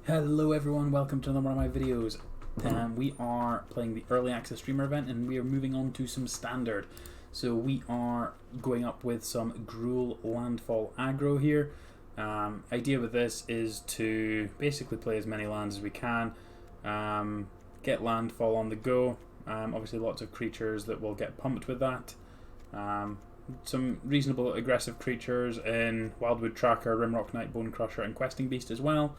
Hello everyone, welcome to another one of my videos. We are playing the Early Access Streamer event and we are moving on to some Standard. So we are going up with some Gruul Landfall aggro here. Idea with this is to basically play as many lands as we can, get Landfall on the go. Obviously lots of creatures that will get pumped with that. Some reasonable aggressive creatures in Wildwood Tracker, Rimrock Knight, Bone Crusher and Questing Beast as well.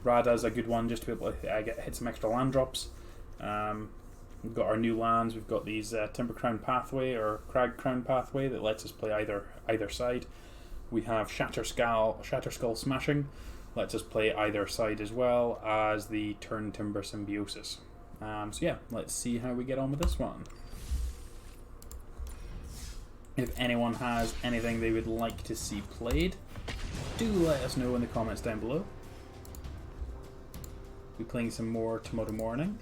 Rada's a good one just to be able to hit some extra land drops. We've got our new lands. We've got these Timber Crown Pathway or Crag Crown Pathway that lets us play either side. We have Shatter Skull Smashing, lets us play either side as well as the Turn Timber Symbiosis. So yeah, let's see how we get on with this one. If anyone has anything they would like to see played, do let us know in the comments down below. We'll be playing some more tomorrow morning.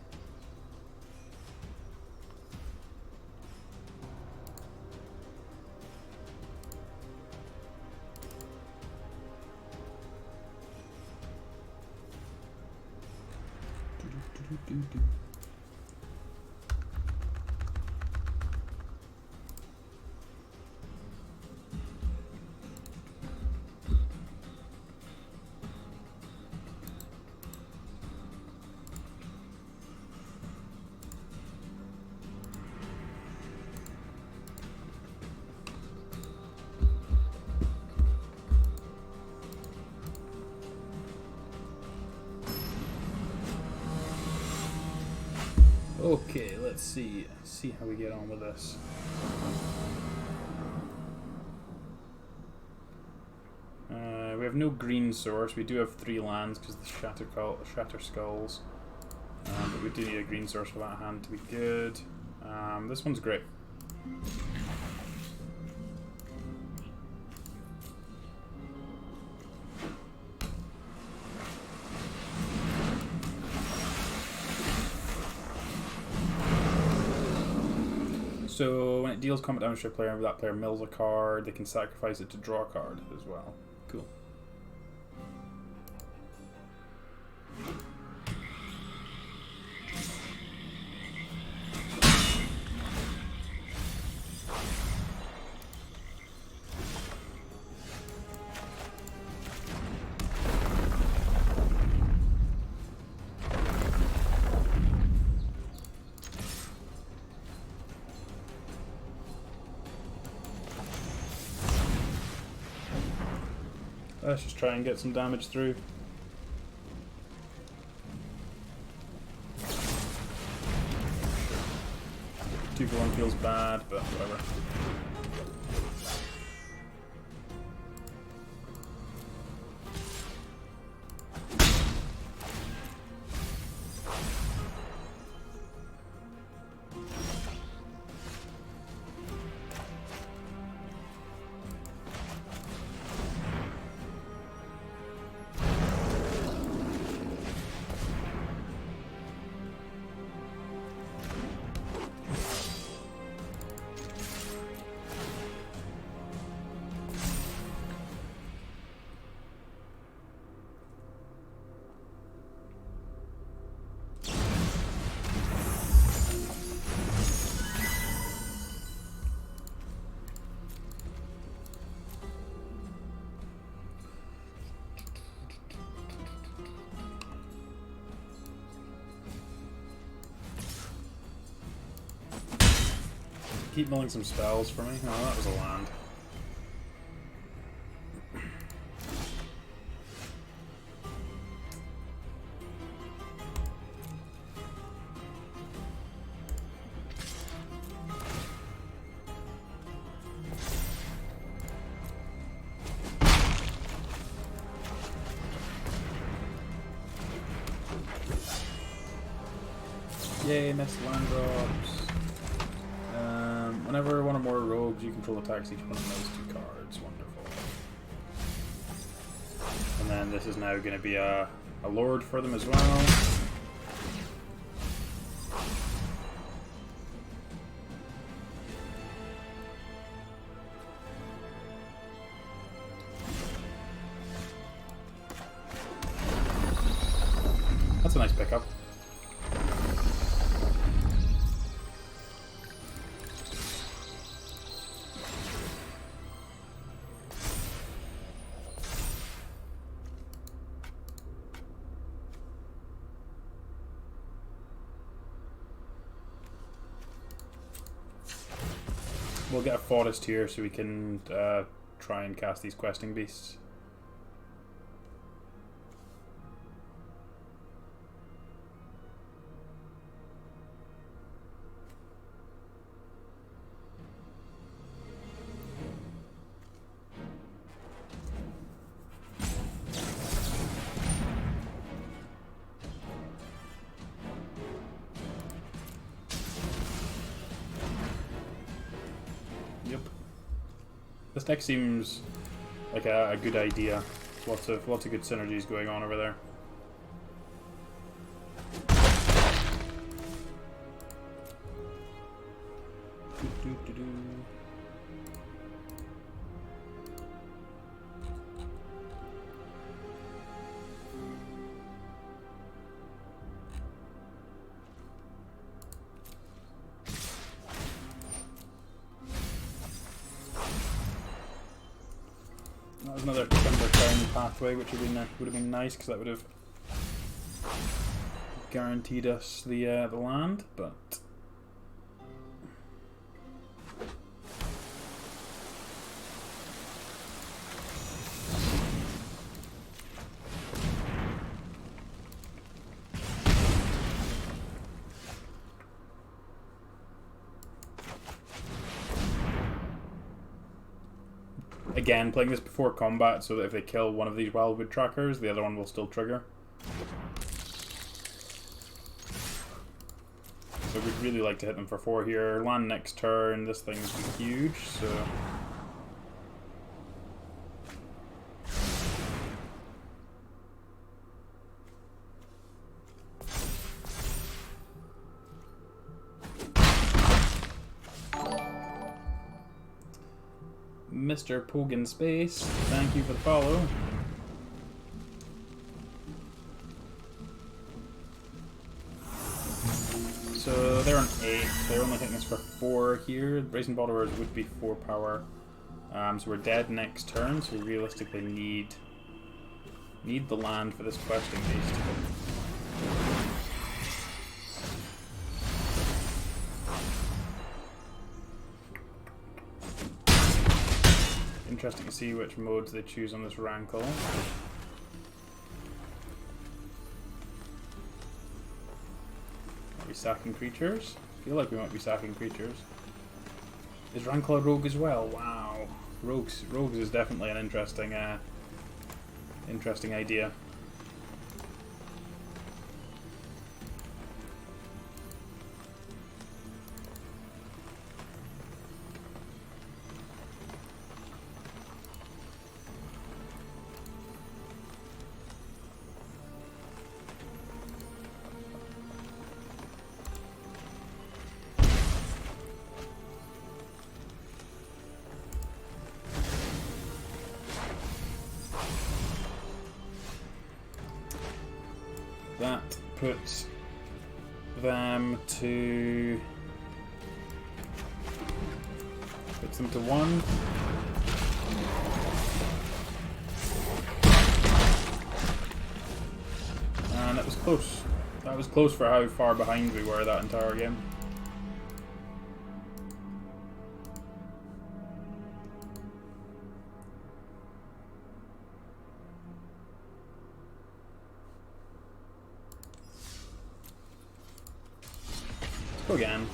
Okay, let's see how we get on with this. We have no green source. We do have 3 lands because of the Shatter Skulls. But we do need a green source for that hand to be good. This one's great. So when it deals combat damage to a player, and that player mills a card, they can sacrifice it to draw a card as well. Cool. Let's just try and get some damage through. Two for 1 feels bad, but whatever. Keep milling some spells for me. Oh, that was a land. Yay, missed land drops. Whenever one or more rogues you control attacks each one of those 2 cards. Wonderful. And then this is now going to be a lord for them as well. That's a nice pickup. We'll get a forest here so we can try and cast these questing beasts. Yep. This deck seems like a good idea. Lots of good synergies going on over there. That was another timber turn pathway, which would have been nice because that would have guaranteed us the land, but. Again, playing this before combat so that if they kill one of these wildwood trackers, the other one will still trigger. So we'd really like to hit them for 4 here. Land next turn, this thing's huge, so... Mr. Pogan Space, thank you for the follow. So they're on 8, they're only hitting us for 4 here. Brazen Borderers would be 4 power. So we're dead next turn, so we realistically need the land for this questing beast. Interesting to see which modes they choose on this Rankle. Are we sacking creatures? I feel like we might be sacking creatures. Is Rankle a rogue as well? Wow. Rogues is definitely an interesting idea. That puts them to 1. And it was close. That was close for how far behind we were that entire game. Go again.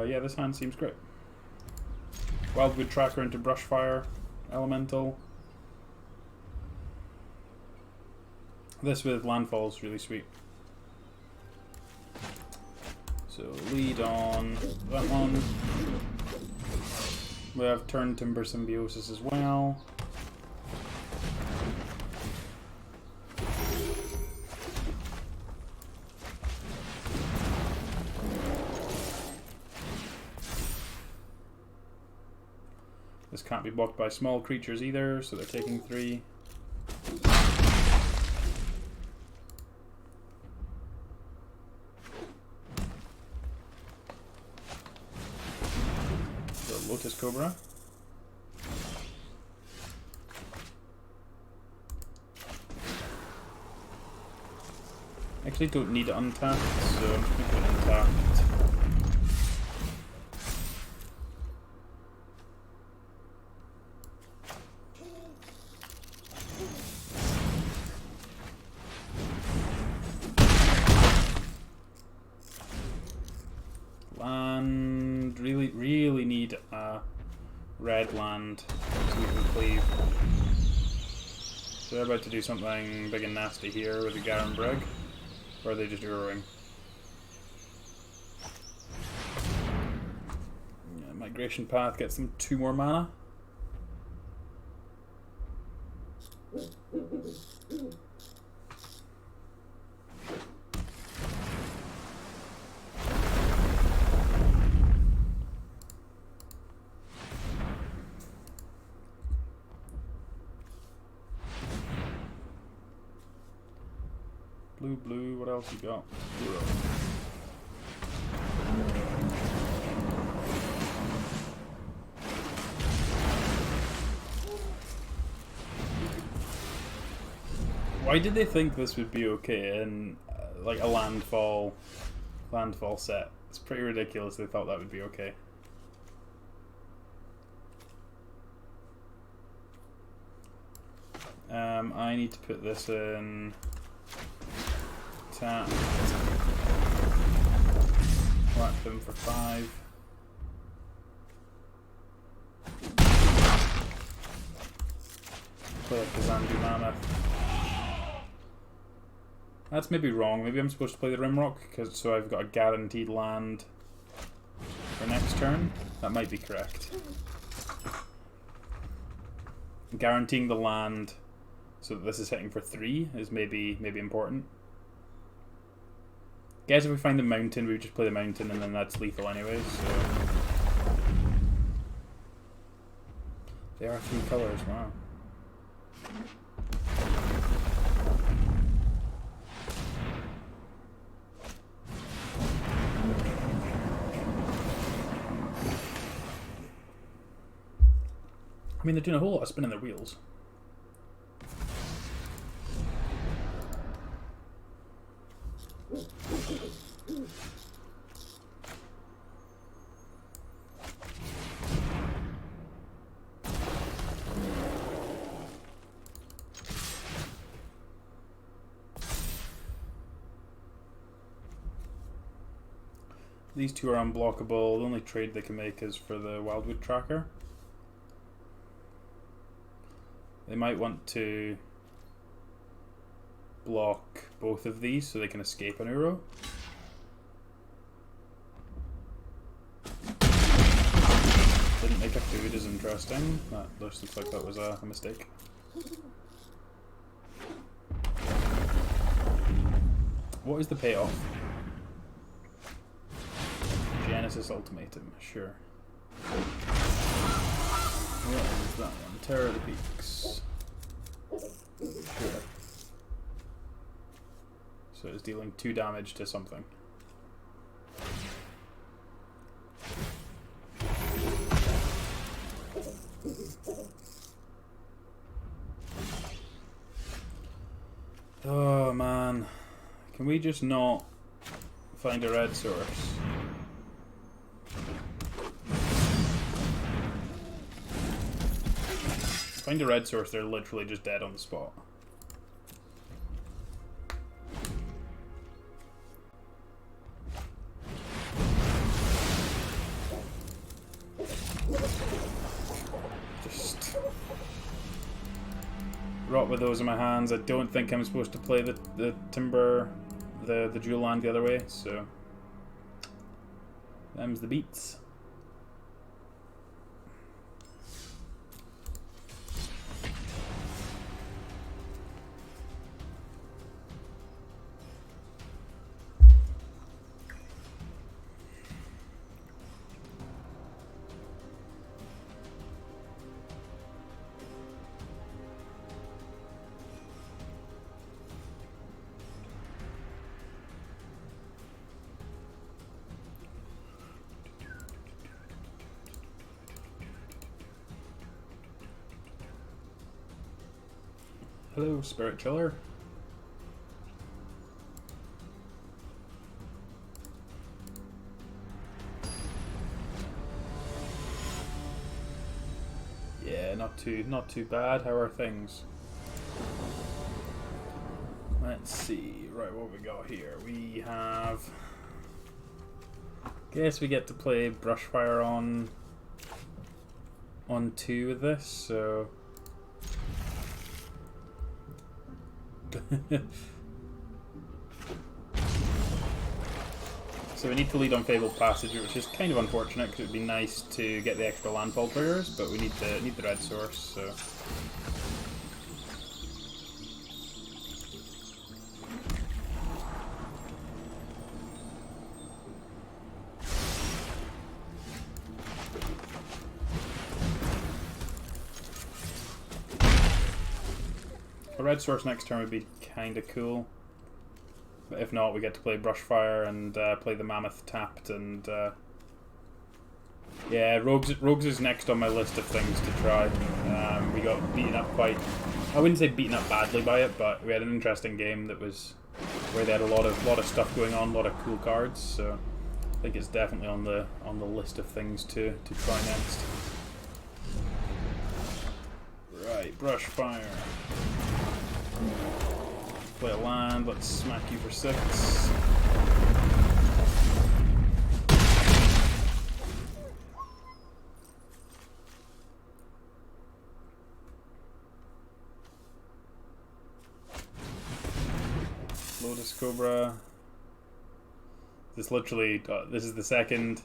Yeah, this hand seems great. Wildwood Tracker into Brushfire, Elemental. This with Landfall is really sweet. So lead on that one. We have Turn Timber Symbiosis as well. This can't be blocked by small creatures either, so they're taking 3. The Lotus Cobra. Actually don't need it untapped, so I'm just going to put it untapped. Land, really need a red land so we can cleave. So they're about to do something big and nasty here with the Garen Brig. Or are they just Uroing? Yeah, Migration Path gets them 2 more mana. Blue, what else you got? Why did they think this would be okay in like a landfall set? It's pretty ridiculous they thought that would be okay. I need to put this in tap. Whack them for 5. Play up the Zandu Mammoth. That's maybe wrong. Maybe I'm supposed to play the Rimrock, so I've got a guaranteed land for next turn. That might be correct. Guaranteeing the land so that this is hitting for 3 is maybe important. Guess if we find the mountain, we just play the mountain and then that's lethal anyway, so... They are 3 colours, wow. I mean, they're doing a whole lot of spinning their wheels. These 2 are unblockable. The only trade they can make is for the Wildwood Tracker. They might want to block both of these so they can escape an Uro. Didn't make a food is interesting. That just looks like that was a mistake. What is the payoff? Genesis Ultimatum, sure. What is that one? Terror of the Peaks. Sure. So it's dealing 2 damage to something. Oh man. Can we just not find a red source? Find a red source, they're literally just dead on the spot. Just rot with those in my hands. I don't think I'm supposed to play the timber, the dual land the other way, so them's the beats. Hello, Spirit Chiller. Yeah, not too bad. How are things? Let's see. Right, what we got here? We have. Guess we get to play Brushfire on 2 with this, so. So we need to lead on Fabled Passage, which is kind of unfortunate because it would be nice to get the extra landfall triggers, but we need the red source, so. A red source next turn would be kind of cool. But if not, we get to play Brushfire and play the Mammoth tapped, and yeah, Rogues is next on my list of things to try. We got beaten up quite. I wouldn't say beaten up badly by it, but we had an interesting game that was where they had a lot of stuff going on, a lot of cool cards. So I think it's definitely on the list of things to try next. Right, Brushfire. Play a land, let's smack you for 6. Lotus Cobra. This literally, this is the second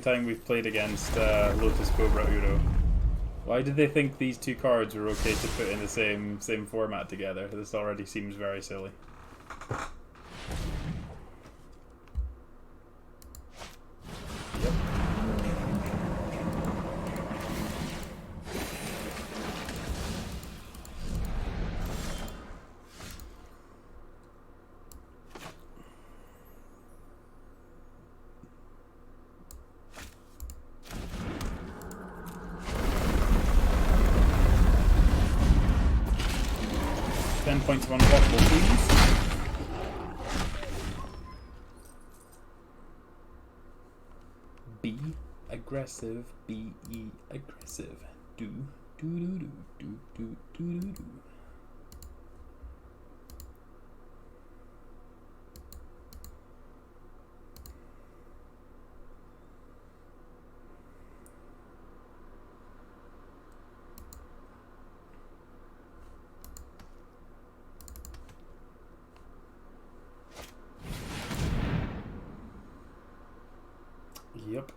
time we've played against Lotus Cobra Uro. Why did they think these 2 cards were okay to put in the same format together? This already seems very silly. Yep. Points of unblockable, please. Be aggressive. Be aggressive. Do do do do do do do do do. Yep.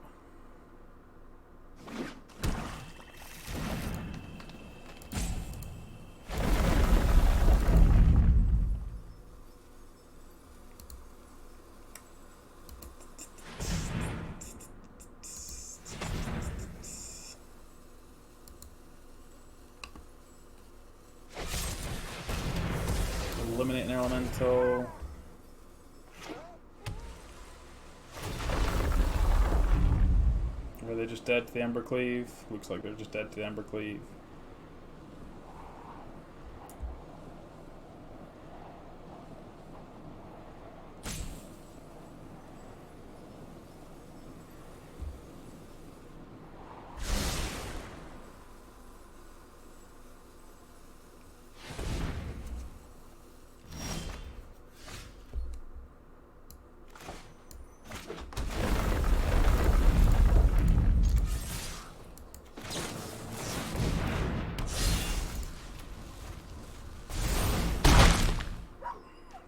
Eliminate an elemental. Are they just dead to the Embercleave? Looks like they're just dead to the Embercleave.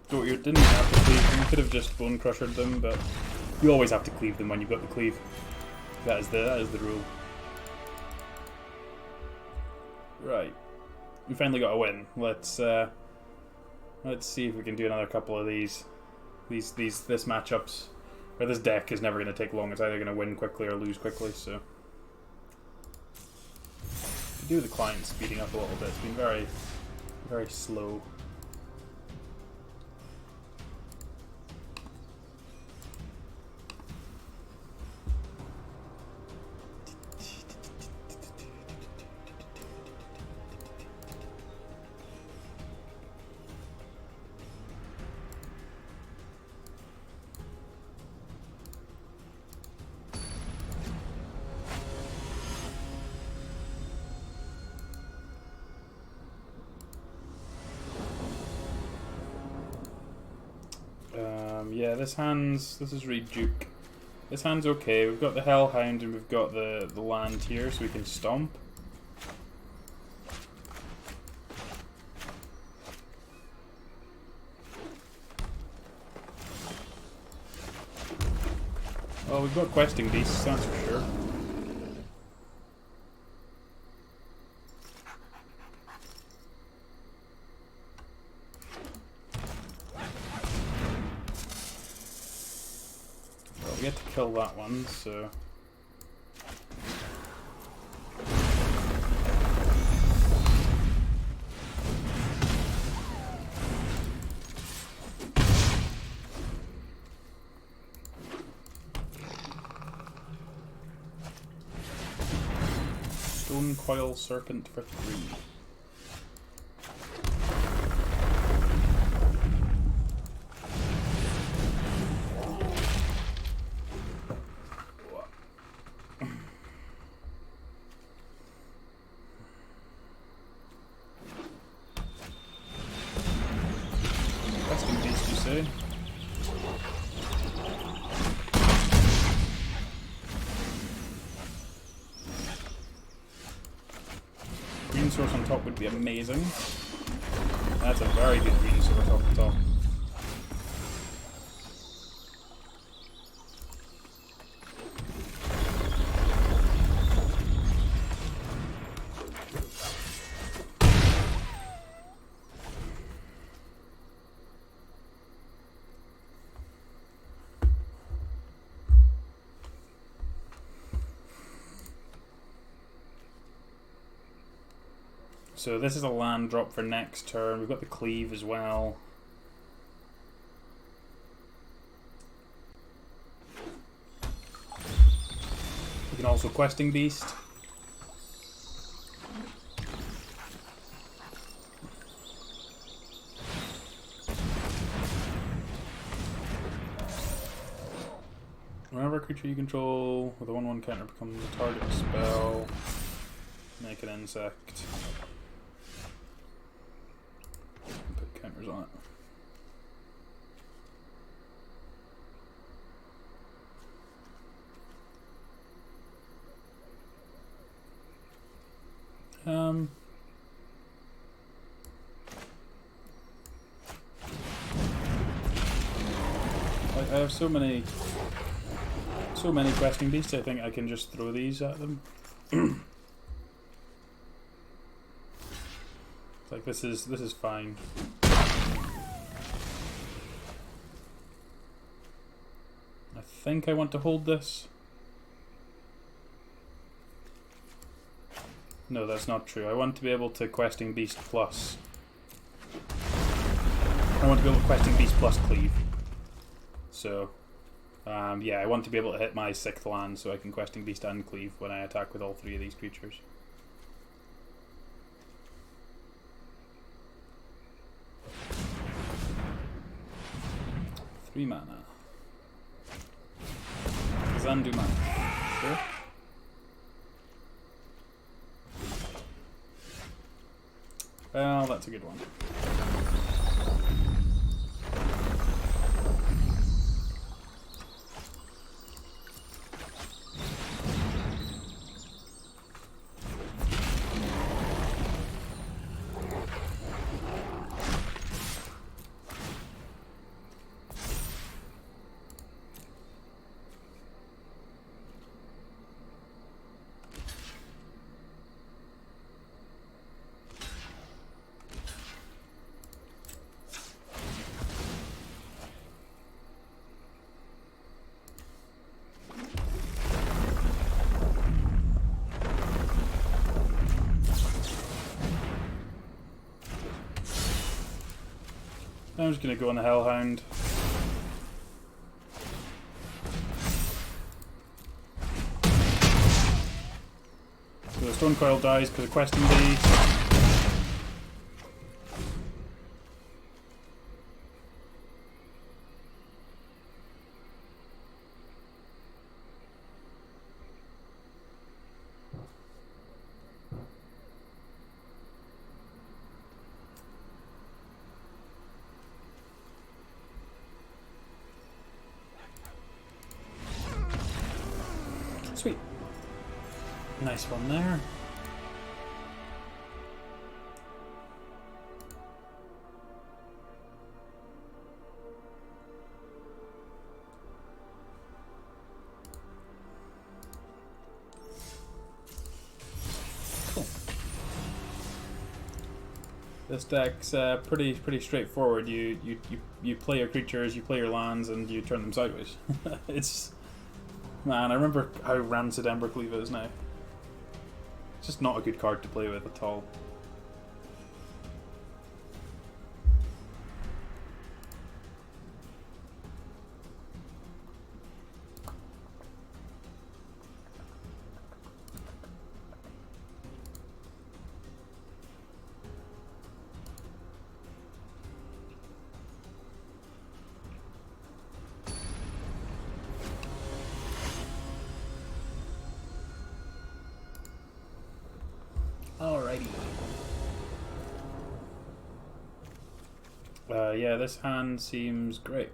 So you didn't have to cleave them. You could have just bone crushed them, but you always have to cleave them when you've got the cleave. That is the rule. Right, we finally got a win. Let's see if we can do another couple of these. This matchups, or this deck is never going to take long. It's either going to win quickly or lose quickly. So, do the client speeding up a little bit. It's been very, very slow. Yeah, this is really Duke. This hand's okay. We've got the Hellhound and we've got the land here, so we can stomp. Well, we've got questing beasts, that's for sure. Well, we get to kill that one, so... Stone Coil Serpent for 3. Questing beast, you say? Green source on top would be amazing. That's a very good green source off the top. So this is a land drop for next turn. We've got the cleave as well. We can also questing beast. Whenever a creature you control with a 1/1 counter becomes a target of spell, make an insect. Put counters on it. I have so many questing beasts. I think I can just throw these at them. Like this is fine. I think I want to hold this. No, that's not true. I want to be able to questing beast plus. I want to be able to questing beast plus cleave. So, yeah, I want to be able to hit my 6th land so I can questing beast and cleave when I attack with all 3 of these creatures. Three mana. Zandu mana. Sure. Well, that's a good one. I'm just going to go on the Hellhound. So the Stone Coil dies because of questing beast. Nice one there. Cool. This deck's pretty straightforward. You play your creatures, you play your lands, and you turn them sideways. It's, man, I remember how rancid Embercleave is now. It's just not a good card to play with at all. Alrighty. Yeah, this hand seems great.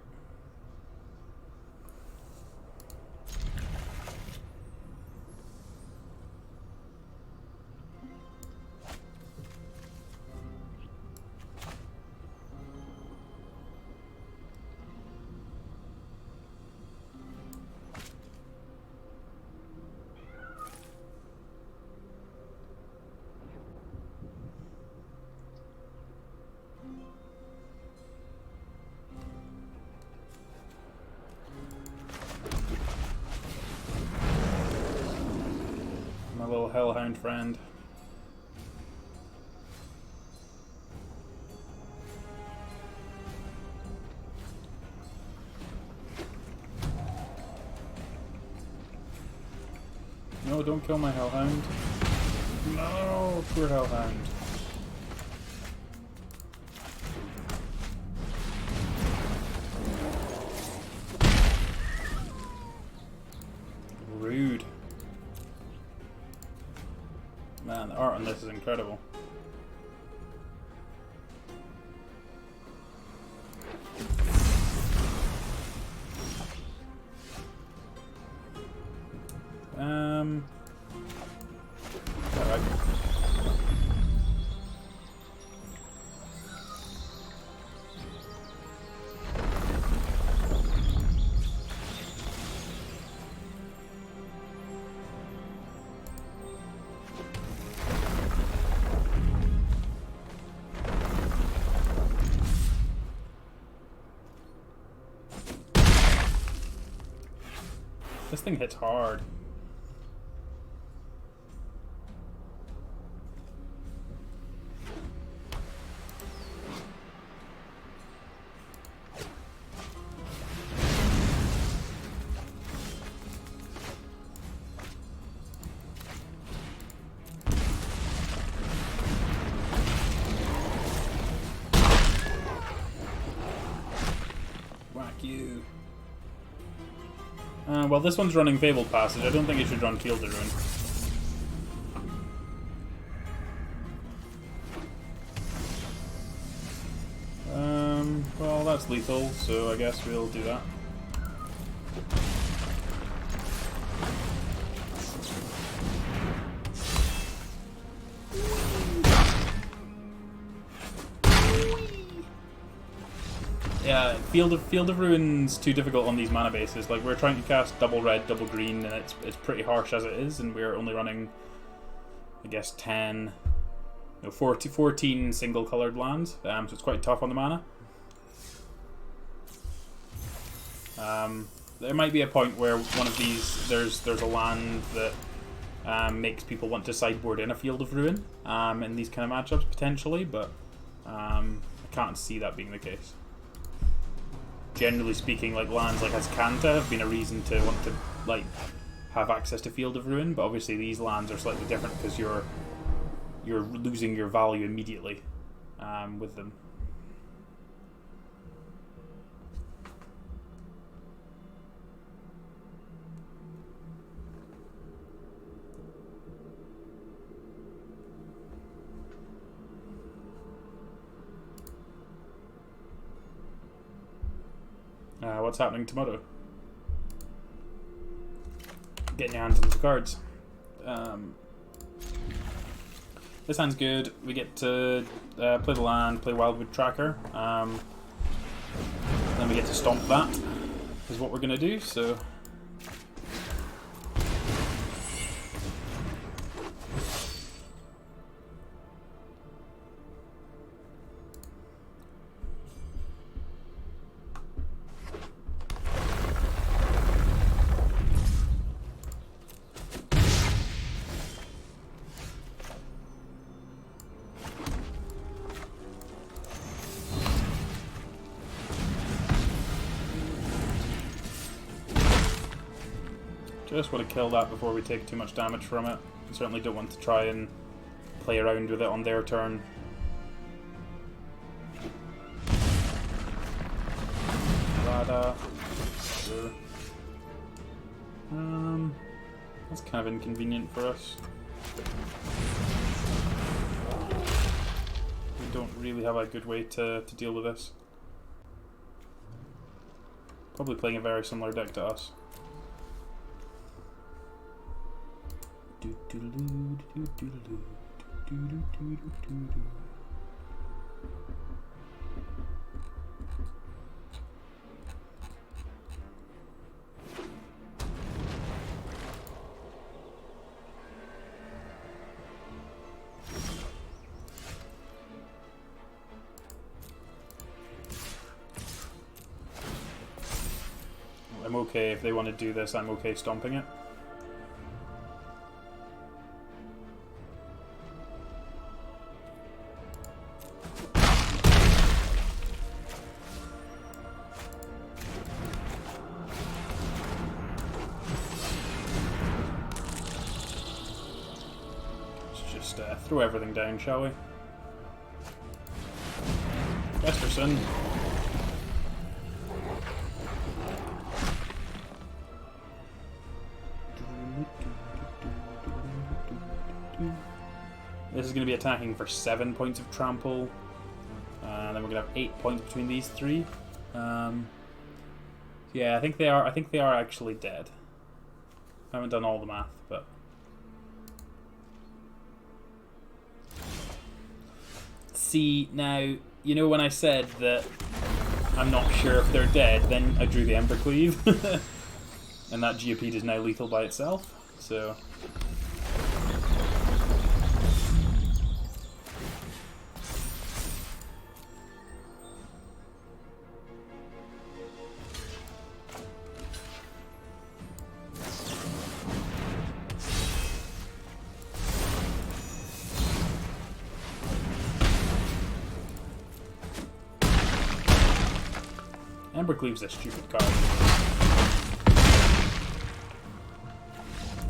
My little hellhound friend. No, don't kill my hellhound. No, poor hellhound. Rude. Man, the art on this is incredible. Alright. This thing hits hard. Whack you. Well, this one's running Fabled Passage. I don't think it should run Field of Ruin. Well, that's lethal, so I guess we'll do that. Yeah, Field of Ruin's too difficult on these mana bases. Like, we're trying to cast double red, double green, and it's pretty harsh as it is, and we're only running, I guess, 14 single-colored lands, so it's quite tough on the mana. There might be a point where one of these, there's a land that makes people want to sideboard in a Field of Ruin in these kind of matchups, potentially, but I can't see that being the case. Generally speaking, like lands like Azcanta have been a reason to want to like have access to Field of Ruin, but obviously these lands are slightly different because you're losing your value immediately with them. What's happening tomorrow? Getting your hands on some cards. This hand's good. We get to play the land, play Wildwood Tracker. Then we get to stomp that, is what we're going to do, so... Just want to kill that before we take too much damage from it. Certainly don't want to try and play around with it on their turn. Rada. Sure. That's kind of inconvenient for us. We don't really have a good way to deal with this. Probably playing a very similar deck to us. I'm okay if they want to do this, I'm okay stomping it. Throw everything down, shall we? Westerson. This is going to be attacking for 7 points of trample, and then we're going to have 8 points between these three. Yeah, I think they are. I think they are actually dead. I haven't done all the math, but. See, now, you know when I said that I'm not sure if they're dead, then I drew the Embercleave. And that Geopede is now lethal by itself, so... Embercleave's a stupid card.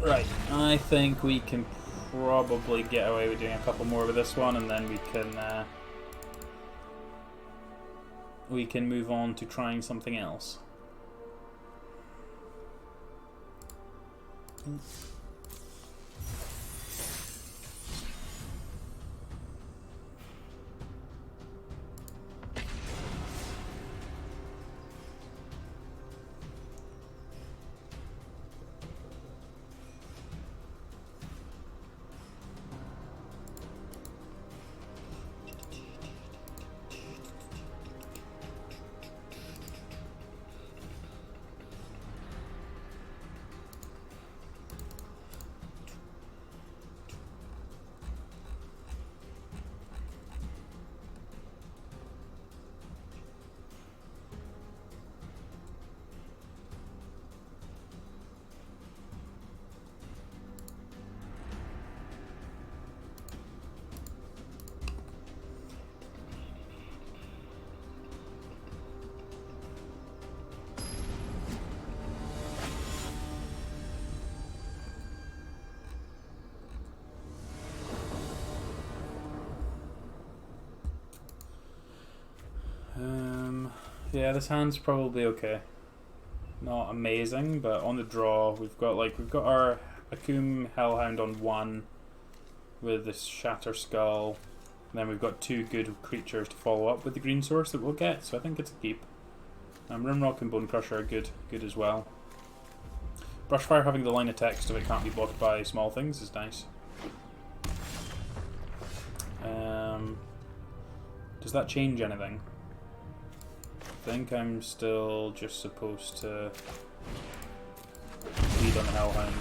Right, I think we can probably get away with doing a couple more with this one, and then we can move on to trying something else. Yeah, this hand's probably okay. Not amazing, but on the draw we've got our Akum Hellhound on 1 with this Shatter Skull, and then we've got 2 good creatures to follow up with the green source that we'll get, so I think it's a keep. Rimrock and Bone Crusher are good as well. Brushfire having the line of text if it can't be blocked by small things is nice. Does that change anything? I think I'm still just supposed to lead on the Hellhound.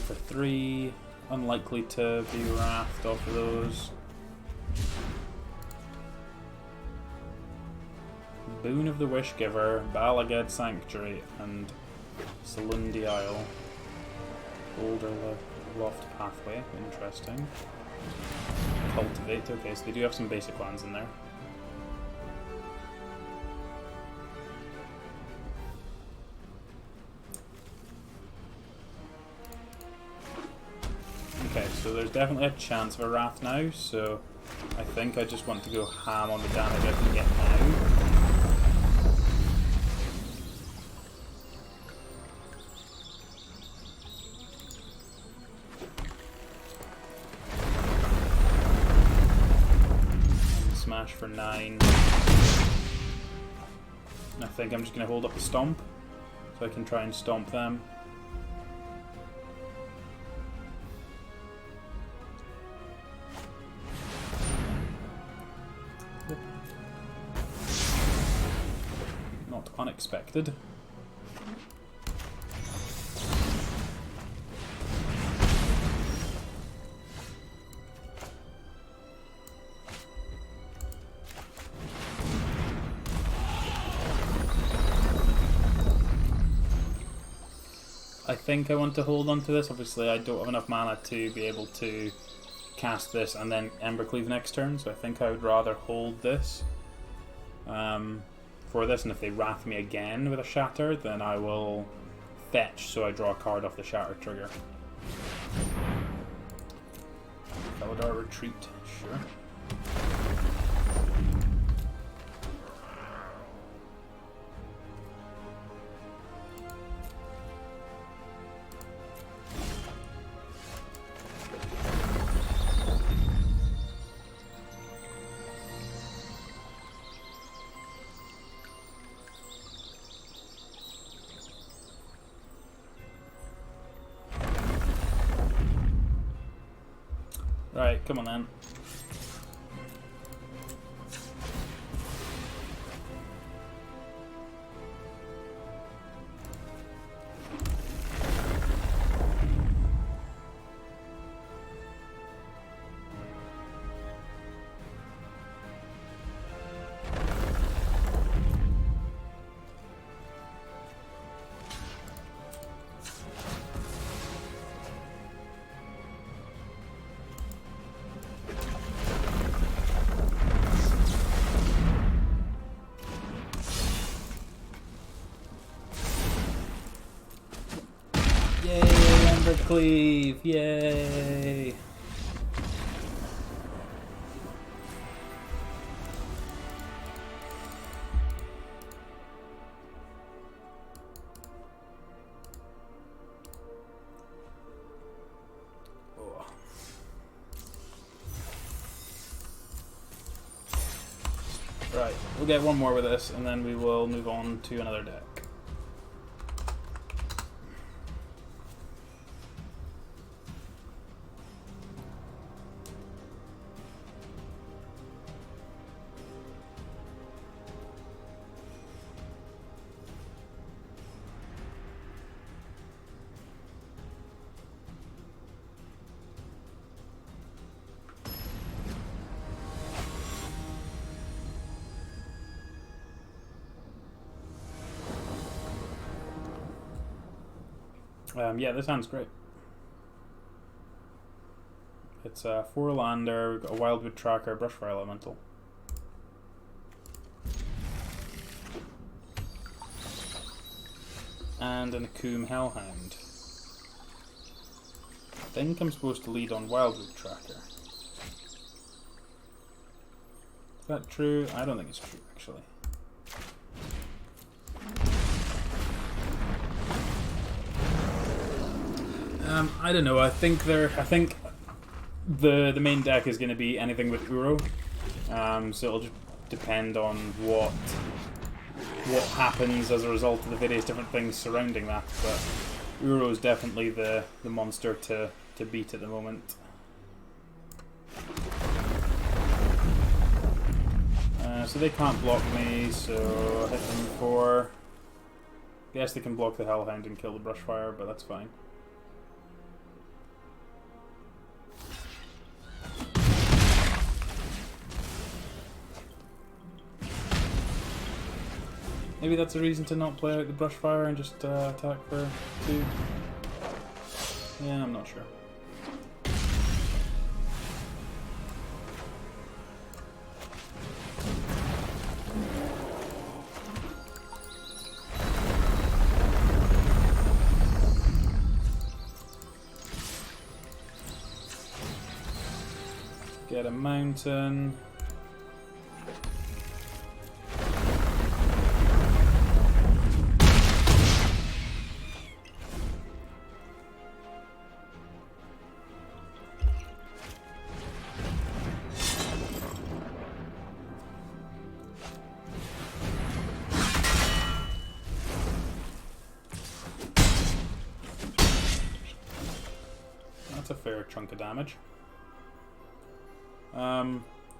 For 3, unlikely to be wrathed off of those. Boon of the Wishgiver, Balaged Sanctuary, and Salundi Isle. Boulder Loft Pathway, interesting. Cultivate, okay, so they do have some basic lands in there. Okay, so there's definitely a chance of a Wrath now, so I think I just want to go ham on the damage I can get now. And smash for 9. And I think I'm just going to hold up a Stomp, so I can try and stomp them. Not unexpected. I think I want to hold on to this. Obviously I don't have enough mana to be able to cast this and then Embercleave next turn, so I think I would rather hold this for this, and if they wrath me again with a Shatter, then I will fetch so I draw a card off the Shatter trigger. Felidar Retreat, sure. Right, come on then. Yay, Embercleave! Yay! Oh. Right, we'll get one more with this, and then we will move on to another deck. Yeah, this hand's great. It's a 4-lander, we've got a Wildwood Tracker, Brushfire Elemental. and an Akoum Hellhound. I think I'm supposed to lead on Wildwood Tracker. Is that true? I don't think it's true, actually. I don't know. I think the main deck is going to be anything with Uro. So it'll just depend on what happens as a result of the various different things surrounding that. But Uro is definitely the monster to beat at the moment. So they can't block me, so I'll hit them for... I guess they can block the Hellhound and kill the Brushfire, but that's fine. Maybe that's a reason to not play out the Brushfire and just attack for 2. Yeah, I'm not sure. Get a mountain. That's a fair chunk of damage.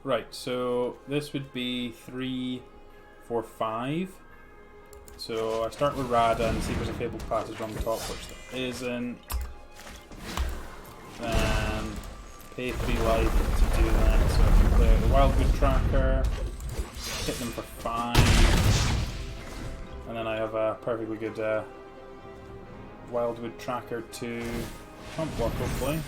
Right, so this would be 3, 4, 5. So I start with Radha and see if there's a Fabled Passage on the top, which there isn't. Then pay 3 life to do that. So I can play the Wildwood Tracker, hit them for 5, and then I have a perfectly good Wildwood Tracker to pump block, hopefully.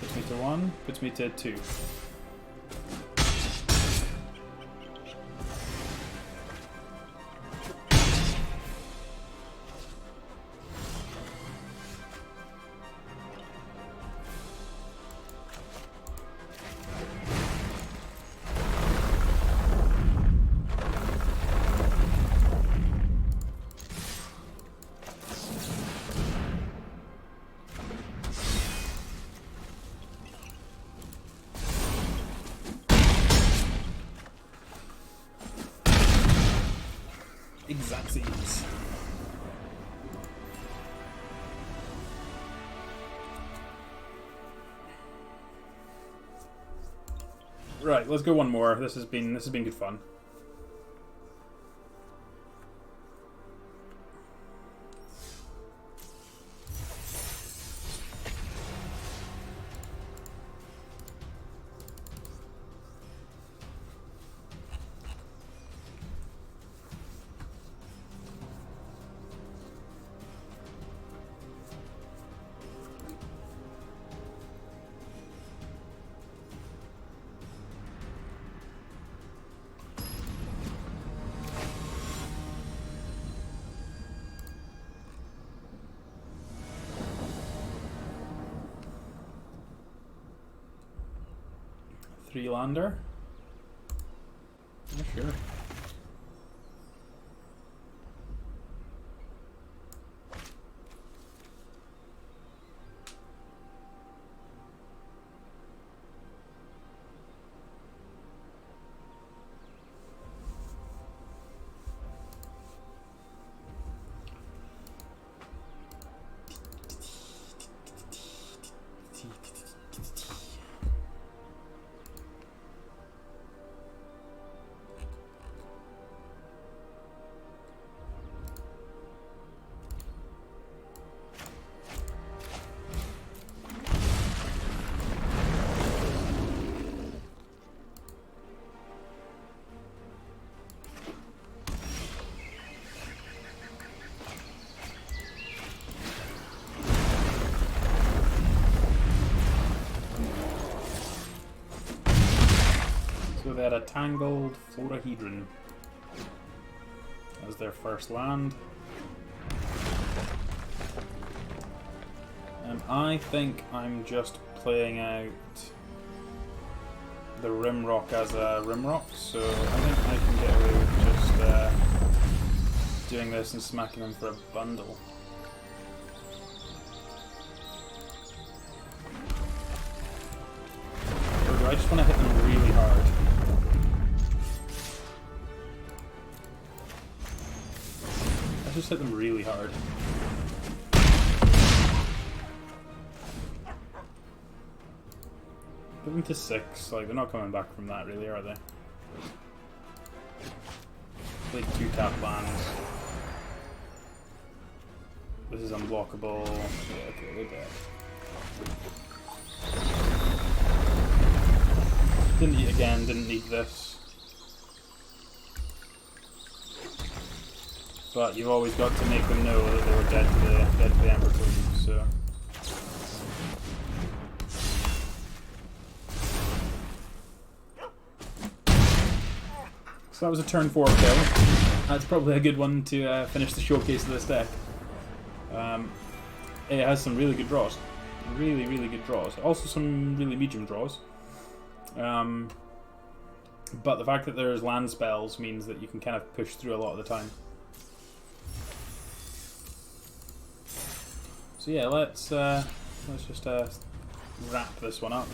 Puts me to 1, puts me to 2. Exactsies. Right, let's go one more. This has been good fun. Three-lander? Yeah, sure. had a Tangled Florahedron as their first land. And I think I'm just playing out the Rimrock as a Rimrock, so I think I can get away with just doing this and smacking them for a bundle. Or do I just want to hit them really hard? Let's just hit them really hard. Put them to 6, like they're not coming back from that really, are they? Played 2 tap lands. This is unblockable. Yeah, okay, we're dead. Didn't need this. But you've always got to make them know that they were dead to the Ember Queen, so. So that was a turn 4 kill. That's probably a good one to finish the showcase of this deck. It has some really good draws. Really, really good draws. Also some really medium draws. But the fact that there's land spells means that you can kind of push through a lot of the time. So yeah, let's just wrap this one up.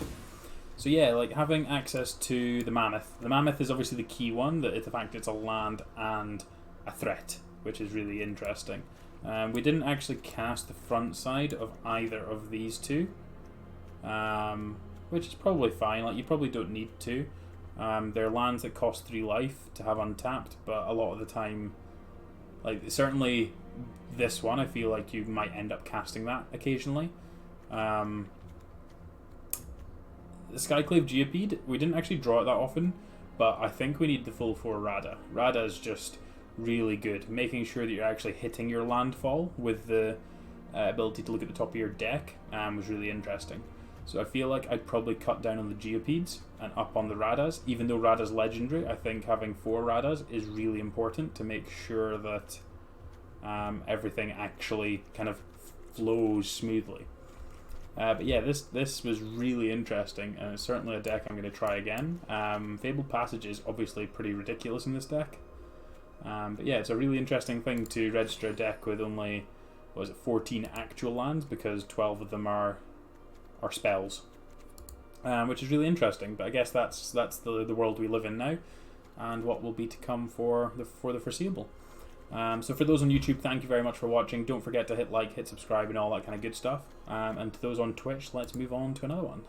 So yeah, like having access to the Mammoth. The Mammoth is obviously the key one, that the fact it's a land and a threat, which is really interesting. We didn't actually cast the front side of either of these two, which is probably fine. Like you probably don't need to. They're lands that cost 3 life to have untapped, but a lot of the time, like certainly this one, I feel like you might end up casting that occasionally. The Skyclave Geopede, we didn't actually draw it that often, but I think we need the full 4 Rada. Rada is just really good, making sure that you're actually hitting your landfall with the ability to look at the top of your deck was really interesting. So I feel like I'd probably cut down on the Geopedes and up on the Radas. Even though Rada's legendary, I think having 4 Radas is really important to make sure that everything actually kind of flows smoothly. But yeah, this was really interesting, and it's certainly a deck I'm going to try again. Fabled Passage is obviously pretty ridiculous in this deck. But yeah, it's a really interesting thing to register a deck with only, what is it, 14 actual lands, because 12 of them are spells. Which is really interesting, but I guess that's the world we live in now, and what will be to come for the foreseeable. So for those on YouTube, thank you very much for watching. Don't forget to hit like, hit subscribe, and all that kind of good stuff. And to those on Twitch, let's move on to another one.